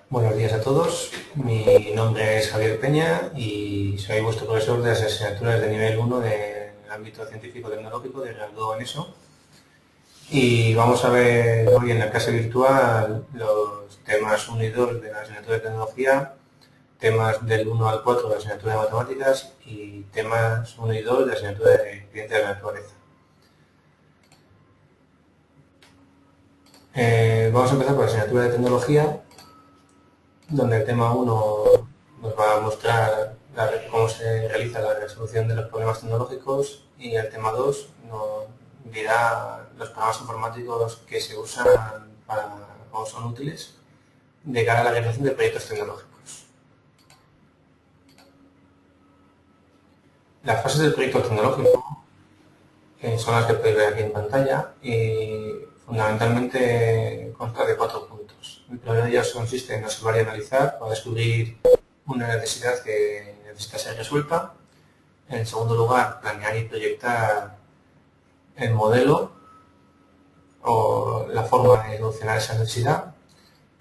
Buenos días a todos, mi nombre es Javier Peña y soy vuestro profesor de las asignaturas de nivel 1 del ámbito científico-tecnológico de grado en ESO. Y vamos a ver hoy en la clase virtual los temas 1 y 2 de la asignatura de tecnología, temas del 1 al 4 de la asignatura de matemáticas y temas 1 y 2 de la asignatura de ciencia de la naturaleza. Vamos a empezar por la asignatura de tecnología, donde el tema 1 nos va a mostrar cómo se realiza la resolución de los problemas tecnológicos y el tema 2 nos dirá los programas informáticos que se usan o son útiles de cara a la realización de proyectos tecnológicos. Las fases del proyecto tecnológico son las que podéis ver aquí en pantalla y fundamentalmente consta de 4 puntos. El primero de ellos consiste en observar y analizar para descubrir una necesidad que necesita ser resuelta. En segundo lugar, planear y proyectar el modelo o la forma de solucionar esa necesidad.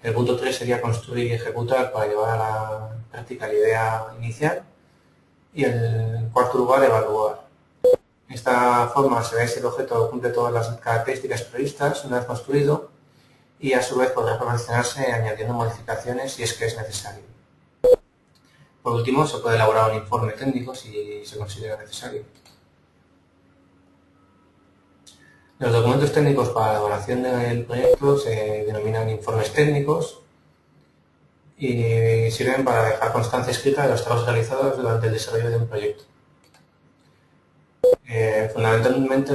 El punto 3 sería construir y ejecutar para llevar a la práctica la idea inicial. Y el cuarto lugar, evaluar. De esta forma se ve si el objeto cumple todas las características previstas una vez construido y a su vez podrá perfeccionarse añadiendo modificaciones si es que es necesario. Por último, se puede elaborar un informe técnico si se considera necesario. Los documentos técnicos para la elaboración del proyecto se denominan informes técnicos y sirven para dejar constancia escrita de los trabajos realizados durante el desarrollo de un proyecto. Fundamentalmente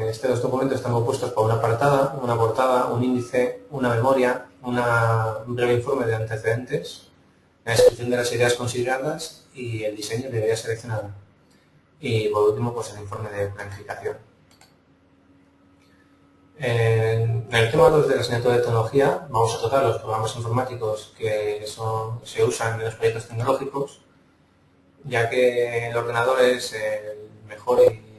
estos documentos están compuestos por una portada, un índice, una memoria, un breve informe de antecedentes, la descripción de las ideas consideradas y el diseño de idea seleccionada. Y por último, pues el informe de planificación. En el tema 2 de la asignatura de tecnología vamos a tratar los programas informáticos que se usan en los proyectos tecnológicos, ya que el ordenador es el mejor y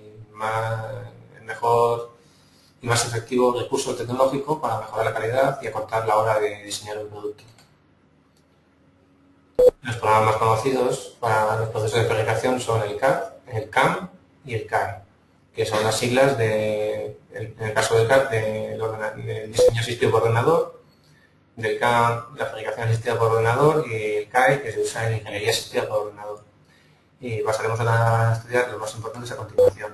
más efectivo recurso tecnológico para mejorar la calidad y acortar la hora de diseñar un producto. Los programas más conocidos para los procesos de fabricación son el CAD, el CAM y el CAE, que son las siglas en el caso del CAD, del diseño asistido por ordenador, del CAM, la fabricación asistida por ordenador, y el CAE, que se usa en ingeniería asistida por ordenador. Y pasaremos a estudiar los más importantes a continuación.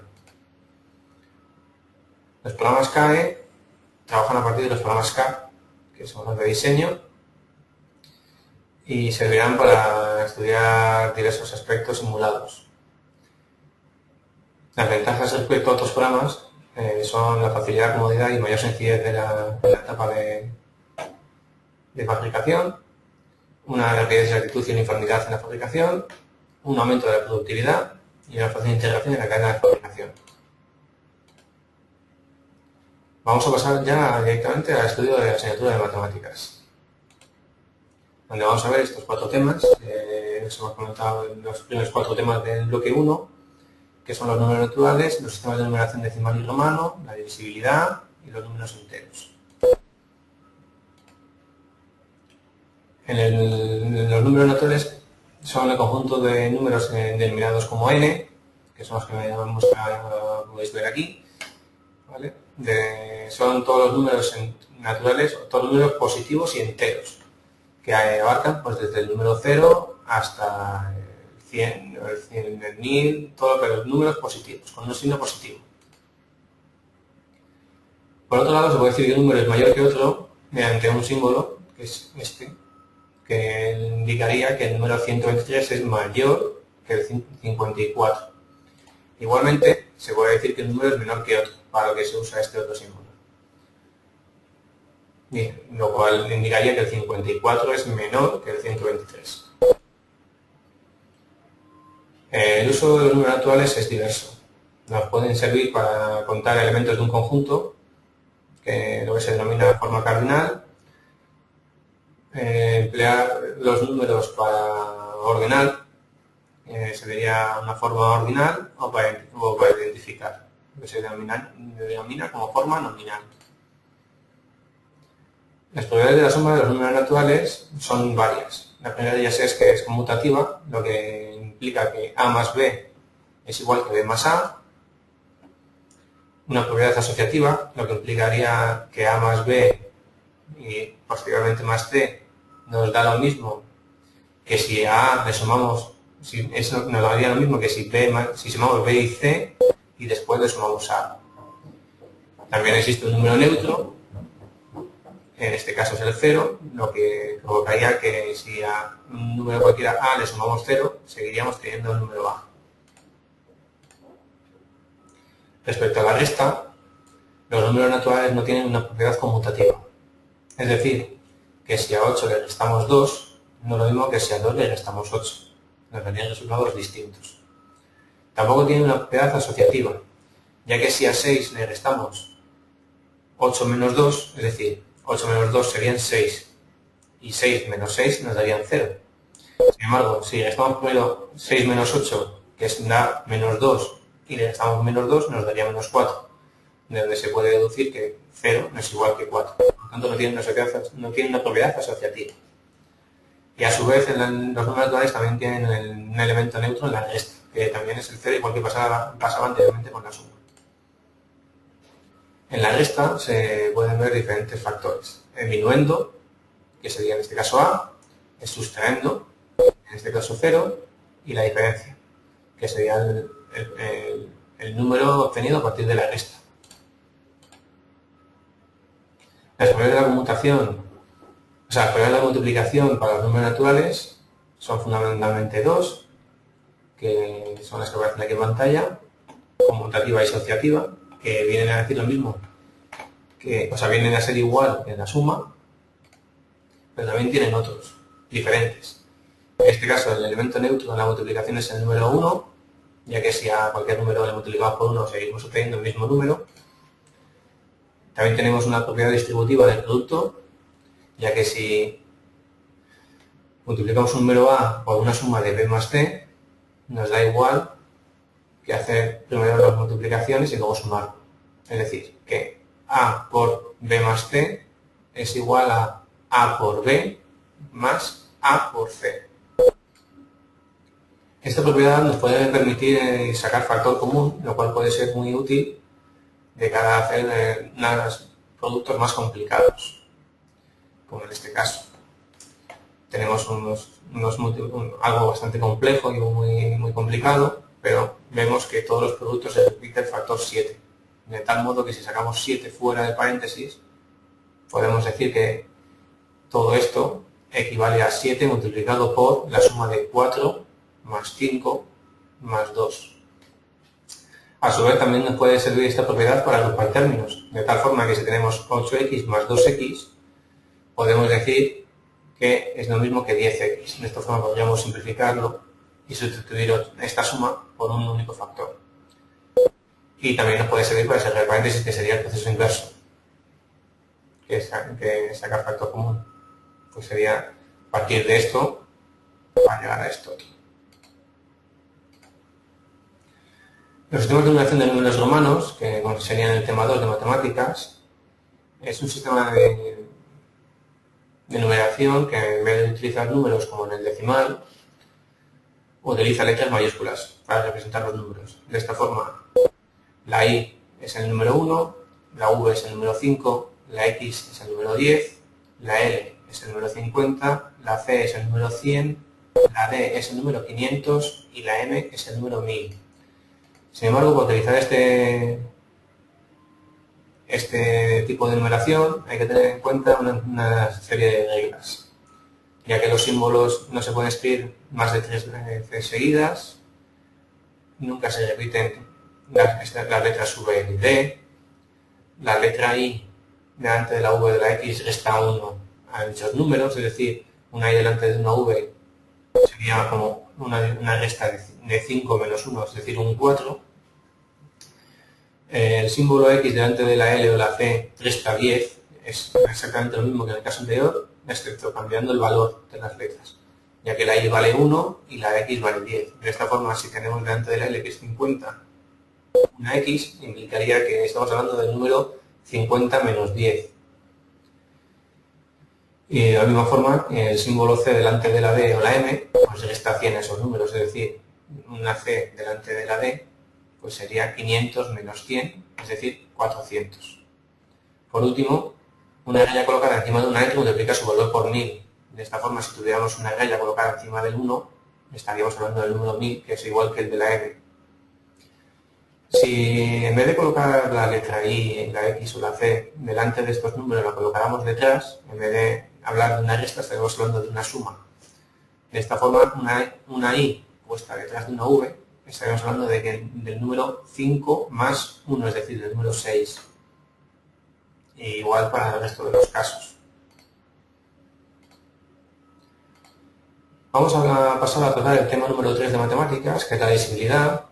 Los programas CAE trabajan a partir de los programas CAD, que son los de diseño, y servirán para estudiar diversos aspectos simulados. Las ventajas respecto a otros programas son la facilidad, comodidad y mayor sencillez de la etapa de fabricación, una rapidez, exactitud y uniformidad en la fabricación, un aumento de la productividad y una fácil integración en la cadena de fabricación. Vamos a pasar ya directamente al estudio de la asignatura de matemáticas, donde vamos a ver estos 4 temas. Hemos comentado los primeros 4 temas del bloque 1, que son los números naturales, los sistemas de numeración decimal y romano, la divisibilidad y los números enteros. Los números naturales son el conjunto de números denominados como n, que son los que podéis ver aquí, ¿vale? Son todos los números naturales, todos los números positivos y enteros, que abarcan pues, desde el número 0 hasta el 100, el 1000, todos los números positivos, con un signo positivo. Por otro lado, se puede decir que un número es mayor que otro mediante un símbolo, que es este, que indicaría que el número 123 es mayor que el 54. Igualmente, se puede decir que un número es menor que otro, para lo que se usa este otro símbolo. Bien, lo cual indicaría que el 54 es menor que el 123. El uso de los números naturales es diverso. Nos pueden servir para contar elementos de un conjunto, que lo que se denomina forma cardinal, emplear los números para ordenar, sería una forma ordinal o para identificar, que se denomina como forma nominal. Las propiedades de la suma de los números naturales son varias. La primera de ellas es que es conmutativa, lo que implica que A más B es igual que B más A. Una propiedad asociativa, lo que implicaría que A más B y posteriormente más C nos da lo mismo que si a A le sumamos, si eso nos daría lo mismo que si sumamos B y C y después le sumamos A. También existe un número neutro, en este caso es el 0, lo que provocaría que si a un número cualquiera A le sumamos 0, seguiríamos teniendo el número A. Respecto a la resta, los números naturales no tienen una propiedad conmutativa. Es decir, que si a 8 le restamos 2, no es lo mismo que si a 2 le restamos 8. Nos darían resultados distintos. Tampoco tiene una propiedad asociativa, ya que si a 6 le restamos 8 menos 2, es decir, 8 menos 2 serían 6, y 6 menos 6 nos darían 0. Sin embargo, si restamos primero 6 menos 8, que es da menos 2, y le restamos menos 2, nos daría menos 4, de donde se puede deducir que 0 no es igual que 4. Por lo tanto, no tiene una propiedad asociativa. Y a su vez, los números naturales también tienen un elemento neutro en la resta, que también es el 0, igual que pasaba anteriormente con la suma. En la resta se pueden ver diferentes factores. El minuendo, que sería en este caso A, el sustraendo, en este caso 0, y la diferencia, que sería el número obtenido a partir de la resta. Las propiedades de la conmutación, las propiedades de la multiplicación para los números naturales son fundamentalmente dos, que son las que aparecen aquí en pantalla, conmutativa y asociativa, que vienen a decir lo mismo, vienen a ser igual que en la suma, pero también tienen otros, diferentes. En este caso, el elemento neutro de la multiplicación es el número 1, ya que si a cualquier número le multiplicamos por 1 seguimos obteniendo el mismo número. También tenemos una propiedad distributiva del producto, ya que si multiplicamos un número A por una suma de B más C, nos da igual que hacer primero las multiplicaciones y luego sumar. Es decir, que A por B más C es igual a A por B más A por C. Esta propiedad nos puede permitir sacar factor común, lo cual puede ser muy útil de cara a hacer productos más complicados, como en este caso. Tenemos algo bastante complejo y muy complicado, pero vemos que todos los productos se repite el factor 7. De tal modo que si sacamos 7 fuera de paréntesis, podemos decir que todo esto equivale a 7 multiplicado por la suma de 4 más 5 más 2. A su vez también nos puede servir esta propiedad para agrupar términos, de tal forma que si tenemos 8x más 2x, podemos decir que es lo mismo que 10x. De esta forma podríamos simplificarlo y sustituir esta suma por un único factor. Y también nos puede servir para cerrar paréntesis, que sería el proceso inverso, que es sacar factor común. Pues sería partir de esto para llegar a esto. Los sistemas de numeración de números romanos, que serían el tema 2 de matemáticas, es un sistema de numeración que en vez de utilizar números como en el decimal, utiliza letras mayúsculas para representar los números. De esta forma, la I es el número 1, la V es el número 5, la X es el número 10, la L es el número 50, la C es el número 100, la D es el número 500 y la M es el número 1000. Sin embargo, para utilizar este tipo de numeración hay que tener en cuenta una serie de reglas, ya que los símbolos no se pueden escribir más de 3 veces seguidas, nunca se repiten las letras V y D, la letra I delante de la V de la X resta 1 a dichos números, es decir, una I delante de una V sería como una resta de 5 menos 1, es decir, un 4. El símbolo X delante de la L o la C resta 10, es exactamente lo mismo que en el caso anterior, excepto cambiando el valor de las letras, ya que la Y vale 1 y la X vale 10. De esta forma, si tenemos delante de la L que es 50, una X implicaría que estamos hablando del número 50 menos 10. Y de la misma forma, el símbolo C delante de la D o la M, pues resta 100 a esos números, es decir, una C delante de la D, pues sería 500 menos 100, es decir, 400. Por último, una raya colocada encima de una letra multiplica su valor por 1000. De esta forma, si tuviéramos una raya colocada encima del 1, estaríamos hablando del número 1000, que es igual que el de la M. Si en vez de colocar la letra I, la X o la C delante de estos números la colocáramos detrás, en vez de hablar de una resta, estaríamos hablando de una suma. De esta forma, una I puesta detrás de una V, estaríamos hablando del número 5 más 1, es decir, del número 6. E igual para el resto de los casos. Vamos a pasar a tratar el tema número 3 de matemáticas, que es la divisibilidad.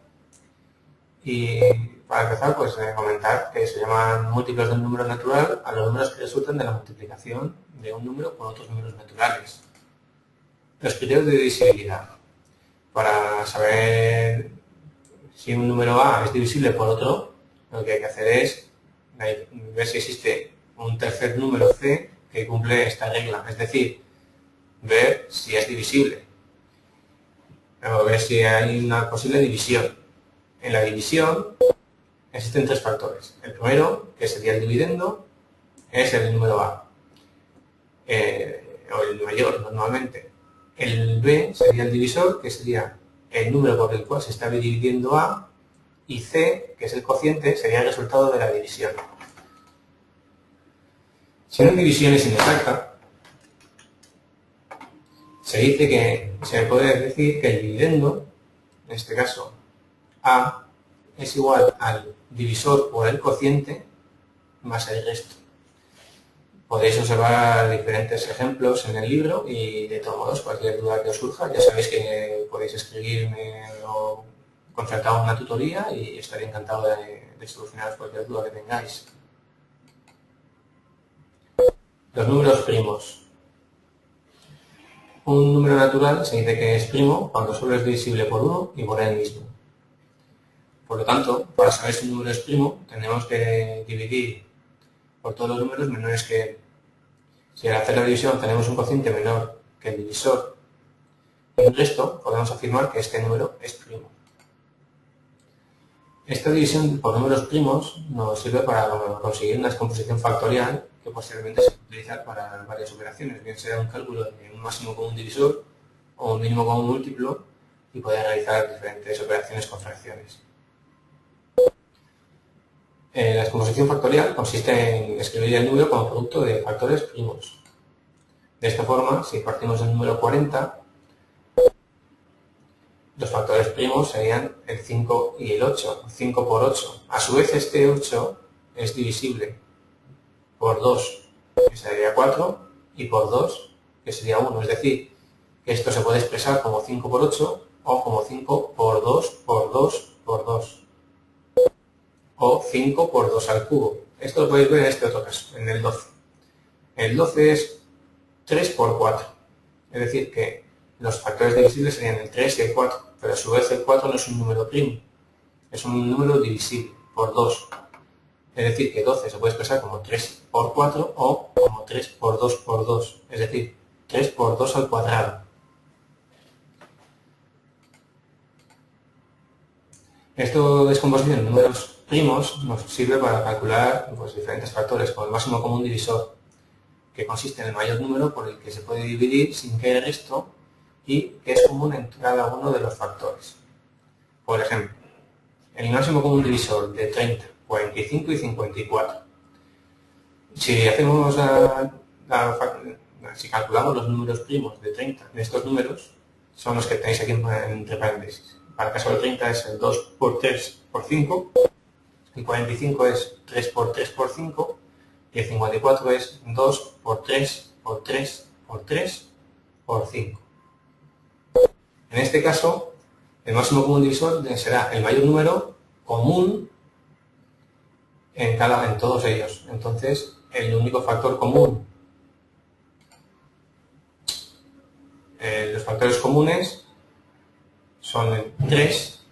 Y para empezar, pues comentar que se llaman múltiplos de un número natural a los números que resultan de la multiplicación de un número con otros números naturales. Los criterios de divisibilidad. Para saber si un número A es divisible por otro, lo que hay que hacer es ver si existe un tercer número C que cumple esta regla, es decir, ver si es divisible, o ver si hay una posible división. En la división existen tres factores. El primero, que sería el dividendo, es el número A, o el mayor normalmente. El B sería el divisor, que sería el número por el cual se está dividiendo A, y C, que es el cociente, sería el resultado de la división. Si una división es inexacta, se puede decir que el dividendo, en este caso A, es igual al divisor por el cociente más el resto. Podéis observar diferentes ejemplos en el libro y, de todos modos, cualquier duda que os surja, ya sabéis que podéis escribirme o concertar una tutoría y estaré encantado de solucionar cualquier duda que tengáis. Los números primos. Un número natural se dice que es primo cuando solo es divisible por uno y por él mismo. Por lo tanto, para saber si un número es primo, tenemos que dividir por todos los números menores que él. Si al hacer la división tenemos un cociente menor que el divisor y el resto, podemos afirmar que este número es primo. Esta división por números primos nos sirve para conseguir una descomposición factorial que posteriormente se puede utilizar para varias operaciones, bien sea un cálculo de un máximo común divisor o un mínimo común múltiplo, y poder realizar diferentes operaciones con fracciones. La descomposición factorial consiste en escribir el número como producto de factores primos. De esta forma, si partimos del número 40, los factores primos serían el 5 y el 8, 5 por 8. A su vez, este 8 es divisible por 2, que sería 4, y por 2, que sería 1. Es decir, que esto se puede expresar como 5 por 8 o como 5 por 2 por 2 por 2. O 5 por 2 al cubo. Esto lo podéis ver en este otro caso, en el 12. El 12 es 3 por 4. Es decir, que los factores divisibles serían el 3 y el 4, pero a su vez el 4 no es un número primo, es un número divisible por 2. Es decir, que 12 se puede expresar como 3 por 4 o como 3 por 2 por 2, es decir, 3 por 2 al cuadrado. Esto de descomposición de números primos nos sirve para calcular diferentes factores, como el máximo común divisor, que consiste en el mayor número por el que se puede dividir sin que haya resto y que es común en cada uno de los factores. Por ejemplo, el máximo común divisor de 30, 45 y 54. Si calculamos los números primos de 30, de estos números, son los que tenéis aquí entre paréntesis. Para el caso del 30 es el 2 por 3 por 5, el 45 es 3 por 3 por 5, y el 54 es 2 por 3 por 3 por 3 por 5. En este caso, el máximo común divisor será el mayor número común en todos ellos. Entonces, el único factor común, los factores comunes son el 3,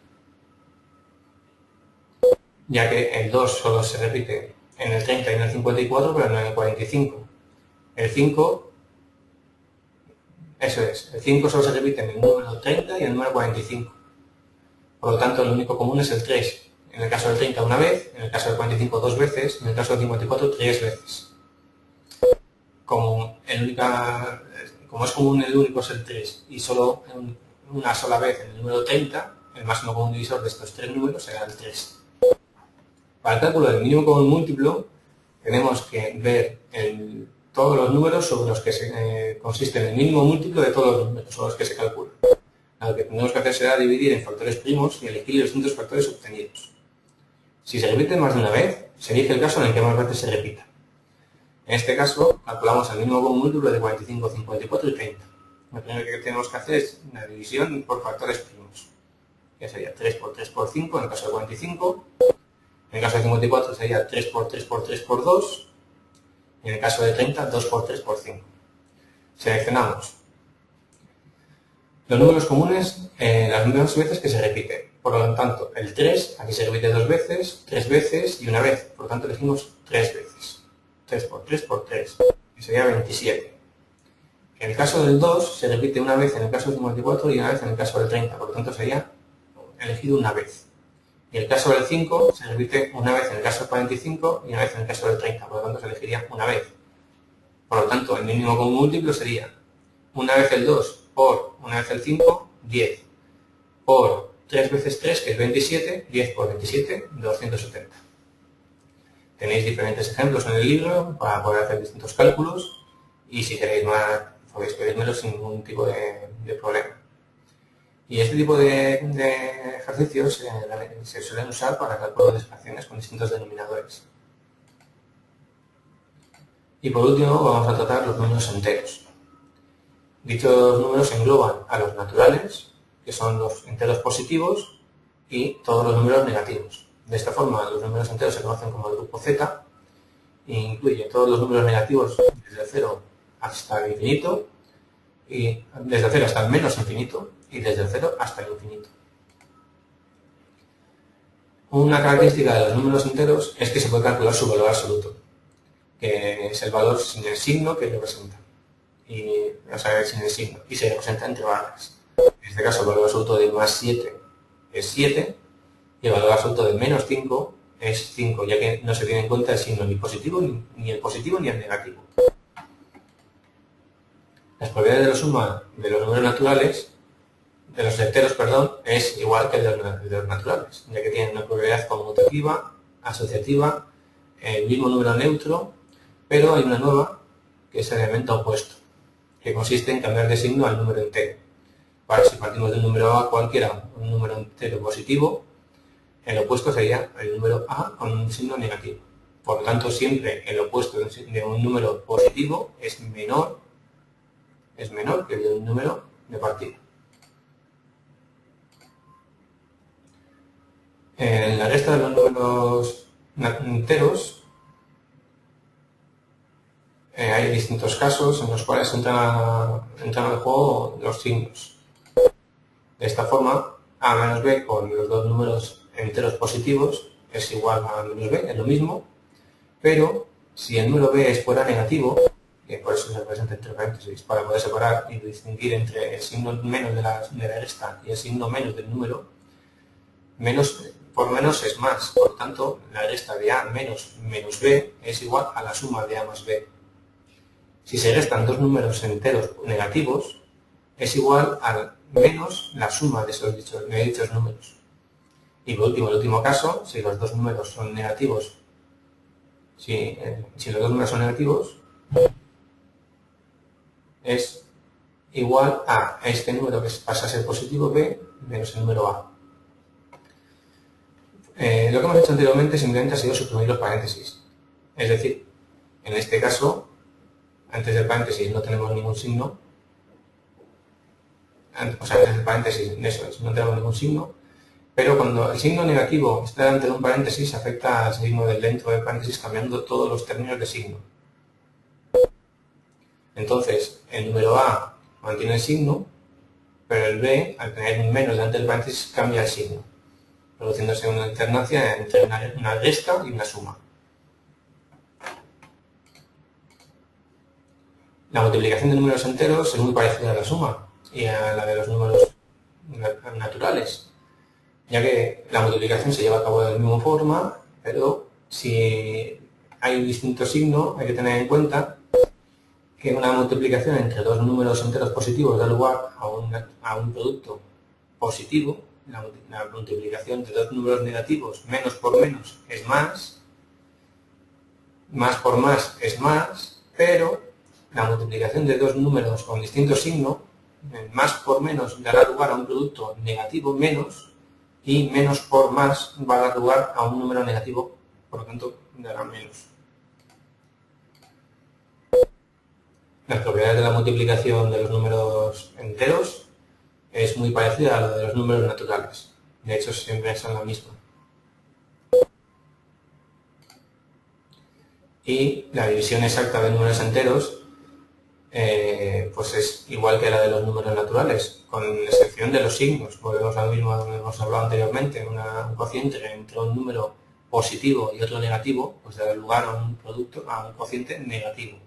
ya que el 2 solo se repite en el 30 y en el 54, pero no en el 45. El 5 Eso es, el 5 solo se repite en el número 30 y en el número 45. Por lo tanto, el único común es el 3. En el caso del 30 una vez, en el caso del 45 dos veces, en el caso del 54 tres veces. Como es común el único es el 3 y solo una sola vez en el número 30, el máximo común divisor de estos tres números será el 3. Para el cálculo del mínimo común múltiplo, tenemos que ver todos los números sobre los que consiste el mínimo múltiplo de todos los números sobre los que se calcula. Lo que tenemos que hacer será dividir en factores primos y elegir los distintos factores obtenidos. Si se repite más de una vez, se elige el caso en el que más veces se repita. En este caso, calculamos el mínimo común múltiplo de 45, 54 y 30. Lo primero que tenemos que hacer es una división por factores primos, que sería 3 por 3 por 5 en el caso de 45, en el caso de 54 sería 3 por 3 por 3 por 2, y en el caso de 30, 2 por 3 por 5. Seleccionamos los números comunes las mismas veces que se repiten. Por lo tanto, el 3 aquí se repite dos veces, tres veces y una vez. Por lo tanto, elegimos tres veces. 3 por 3 por 3, que sería 27. En el caso del 2 se repite una vez en el caso del 54 y una vez en el caso del 30. Por lo tanto, sería elegido una vez. Y el caso del 5 se repite una vez en el caso del 45 y una vez en el caso del 30. Por lo tanto, se elegiría una vez. Por lo tanto, el mínimo común múltiplo sería una vez el 2 por una vez el 5, 10. Por 3 veces 3, que es 27, 10 por 27, 270. Tenéis diferentes ejemplos en el libro para poder hacer distintos cálculos y si queréis más podéis pedírmelo sin ningún tipo de problema. Y este tipo de ejercicios se suelen usar para cálculo de fracciones con distintos denominadores. Y por último vamos a tratar los números enteros. Dichos números engloban a los naturales, que son los enteros positivos, y todos los números negativos. De esta forma, los números enteros se conocen como el grupo Z e incluye todos los números negativos desde el 0 hasta el infinito, y desde el 0 hasta el menos infinito, y desde el 0 hasta el infinito. Una característica de los números enteros es que se puede calcular su valor absoluto, que es el valor sin el signo que representa. Sin el signo, y se representa entre barras. En este caso, el valor absoluto de más 7 es 7, y el valor absoluto de menos 5 es 5, ya que no se tiene en cuenta el signo ni positivo, ni el positivo ni el negativo. Las probabilidades de la suma de los números naturales, de los enteros, perdón, es igual que el de los naturales, ya que tienen una probabilidad conmutativa, asociativa, el mismo número neutro, pero hay una nueva que es el elemento opuesto, que consiste en cambiar de signo al número entero. Para si partimos del número A cualquiera, un número entero positivo, el opuesto sería el número A con un signo negativo. Por lo tanto, siempre el opuesto de un número positivo es menor que el de un número de partida. En la resta de los números enteros hay distintos casos en los cuales entran al juego los signos. De esta forma, A menos B con los dos números enteros positivos es igual a menos B, es lo mismo, pero si el número B es fuera negativo, que por eso se representa entre paréntesis, para poder separar y distinguir entre el signo menos de la resta y el signo menos del número, menos por menos es más, por tanto, la resta de A menos B es igual a la suma de A más B. Si se restan dos números enteros negativos, es igual a menos la suma de dichos números. Y por último, el último caso, si los dos números son negativos, es igual a este número que pasa a ser positivo, B, menos el número A. Lo que hemos hecho anteriormente simplemente ha sido suprimir los paréntesis. Es decir, en este caso, antes del paréntesis no tenemos ningún signo. O sea, antes del paréntesis, eso es, no tenemos ningún signo. Pero cuando el signo negativo está delante de un paréntesis, afecta al signo del dentro del paréntesis cambiando todos los términos de signo. Entonces, el número A mantiene el signo, pero el B, al tener un menos delante del paréntesis, cambia el signo, produciéndose una alternancia entre una resta y una suma. La multiplicación de números enteros es muy parecida a la suma y a la de los números naturales, ya que la multiplicación se lleva a cabo de la misma forma, pero si hay un distinto signo, hay que tener en cuenta que una multiplicación entre dos números enteros positivos da lugar a un producto positivo. La multiplicación de dos números negativos, menos por menos, es más por más es más, pero la multiplicación de dos números con distinto signo, más por menos, dará lugar a un producto negativo menos, y menos por más va a dar lugar a un número negativo, por lo tanto dará menos. Las propiedades de la multiplicación de los números enteros es muy parecida a la de los números naturales. De hecho, siempre son la misma. Y la división exacta de números enteros pues es igual que la de los números naturales, con excepción de los signos. Volvemos a lo mismo donde hemos hablado anteriormente. Un cociente entre un número positivo y otro negativo, pues dará lugar a un cociente negativo.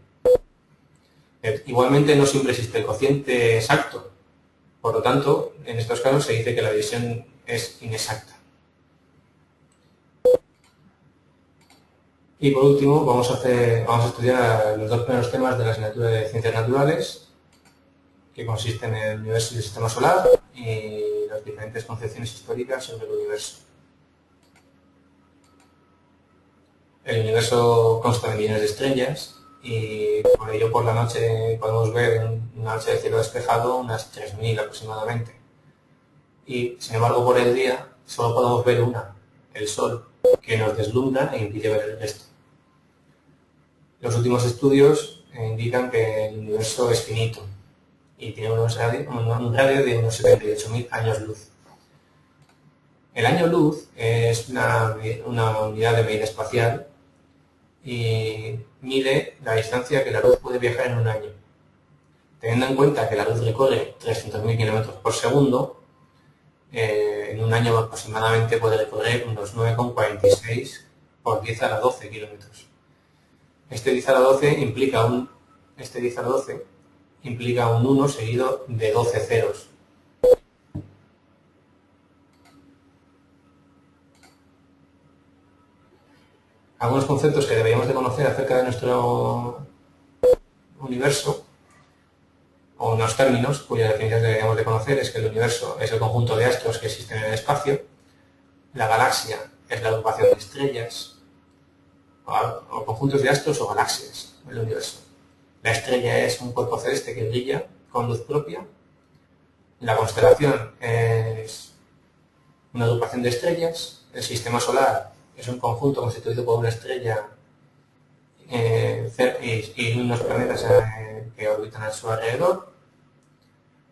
Igualmente no siempre existe el cociente exacto, por lo tanto, en estos casos se dice que la división es inexacta. Y por último, vamos a estudiar los dos primeros temas de la asignatura de Ciencias Naturales, que consisten en el universo y el sistema solar y las diferentes concepciones históricas sobre el universo. El universo consta de millones de estrellas y por ello por la noche podemos ver en una noche de cielo despejado unas 3000 aproximadamente. Y sin embargo por el día solo podemos ver una, el Sol, que nos deslumbra e impide ver el resto. Los últimos estudios indican que el universo es finito y tiene un radio de unos 78.000 años luz. El año luz es una unidad de medida espacial y mide la distancia que la luz puede viajar en un año. Teniendo en cuenta que la luz recorre 300.000 km por segundo, en un año aproximadamente puede recorrer unos 9,46 por 10 a la 12 kilómetros. Este 10 a la 12 implica un 1 seguido de 12 ceros. Algunos conceptos que deberíamos de conocer acerca de nuestro universo, o unos términos cuyas definiciones deberíamos de conocer, es que el universo es el conjunto de astros que existen en el espacio, la galaxia es la agrupación de estrellas, o conjuntos de astros o galaxias del universo. La estrella es un cuerpo celeste que brilla con luz propia. La constelación es una agrupación de estrellas. El sistema solar es un conjunto constituido por una estrella y unos planetas que orbitan a su alrededor.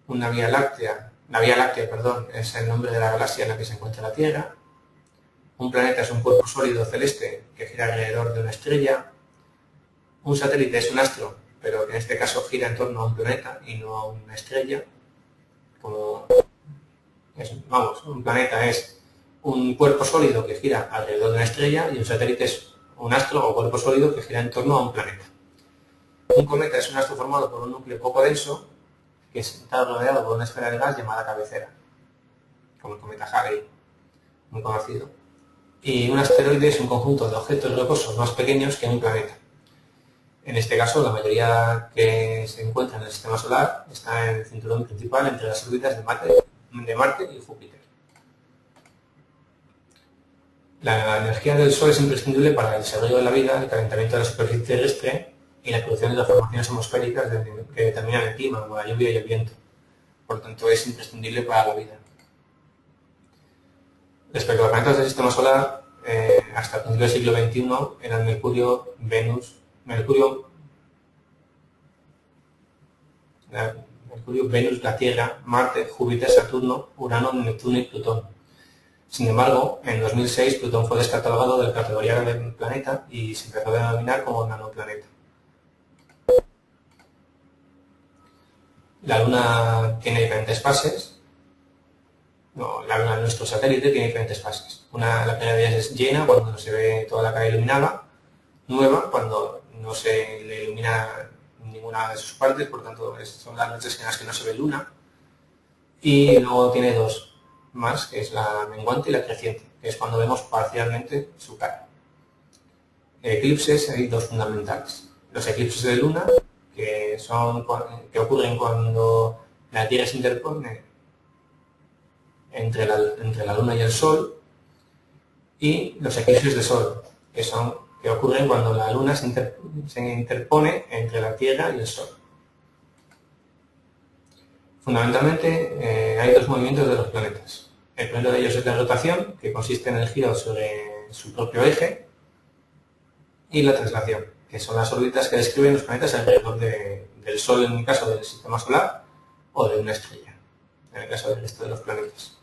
La Vía Láctea, es el nombre de la galaxia en la que se encuentra la Tierra. Un planeta es un cuerpo sólido celeste que gira alrededor de una estrella. Un satélite es un astro, pero que en este caso gira en torno a un planeta y no a una estrella. Un planeta es un cuerpo sólido que gira alrededor de una estrella y un satélite es un astro o cuerpo sólido que gira en torno a un planeta. Un cometa es un astro formado por un núcleo poco denso que está rodeado por una esfera de gas llamada cabecera, como el cometa Halley, muy conocido. Y un asteroide es un conjunto de objetos rocosos más pequeños que un planeta. En este caso, la mayoría que se encuentra en el sistema solar está en el cinturón principal entre las órbitas de Marte y Júpiter. La energía del Sol es imprescindible para el desarrollo de la vida, el calentamiento de la superficie terrestre y la producción de las formaciones atmosféricas que determinan el clima, como la lluvia y el viento. Por lo tanto, es imprescindible para la vida. Respecto a los planetas del sistema solar, hasta el principio del siglo XXI eran Mercurio, Venus, la Tierra, Marte, Júpiter, Saturno, Urano, Neptuno y Plutón. Sin embargo, en 2006 Plutón fue descatalogado de la categoría de planeta y se empezó a denominar como nanoplaneta. La Luna tiene diferentes fases. La Luna, nuestro satélite, tiene diferentes fases. La primera de ellas es llena, cuando se ve toda la cara iluminada. Nueva, cuando no se le ilumina ninguna de sus partes, por tanto son las noches en las que no se ve luna. Y luego tiene dos más, que es la menguante y la creciente, que es cuando vemos parcialmente su cara. Eclipses hay dos fundamentales. Los eclipses de luna, que ocurren cuando la Tierra se interpone entre la luna y el sol, y los eclipses de sol, que ocurren cuando la luna se interpone entre la Tierra y el sol. Fundamentalmente hay dos movimientos de los planetas. El primero de ellos es la rotación, que consiste en el giro sobre su propio eje, y la traslación, que son las órbitas que describen los planetas alrededor del Sol en el caso del sistema solar o de una estrella, en el caso del resto de los planetas.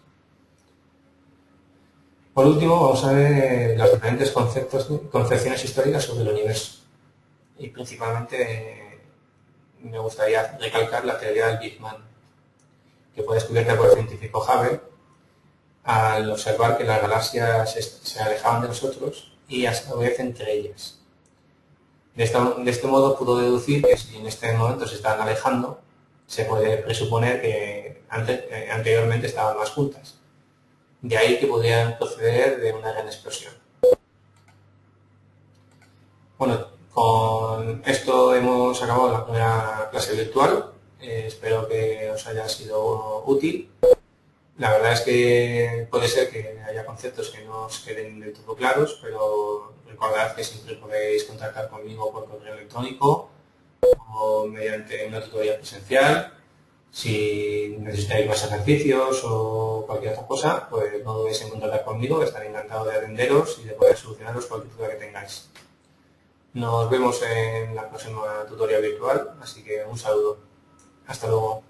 Por último, vamos a ver las diferentes concepciones históricas sobre el universo. Y principalmente me gustaría recalcar la teoría del Big Bang, que fue descubierta por el científico Hubble al observar que las galaxias se alejaban de nosotros y a su vez entre ellas. De este modo pudo deducir que si en este momento se estaban alejando, se puede presuponer que anteriormente estaban más juntas. De ahí que podrían proceder de una gran explosión. Bueno, con esto hemos acabado la primera clase virtual. Espero que os haya sido útil. La verdad es que puede ser que haya conceptos que no os queden del todo claros, pero recordad que siempre podéis contactar conmigo por correo electrónico o mediante una tutoría presencial. Si necesitáis más ejercicios o cualquier otra cosa, pues no dudéis en contactar conmigo, estaré encantado de atenderos y de poder solucionaros cualquier duda que tengáis. Nos vemos en la próxima tutoría virtual, así que un saludo. Hasta luego.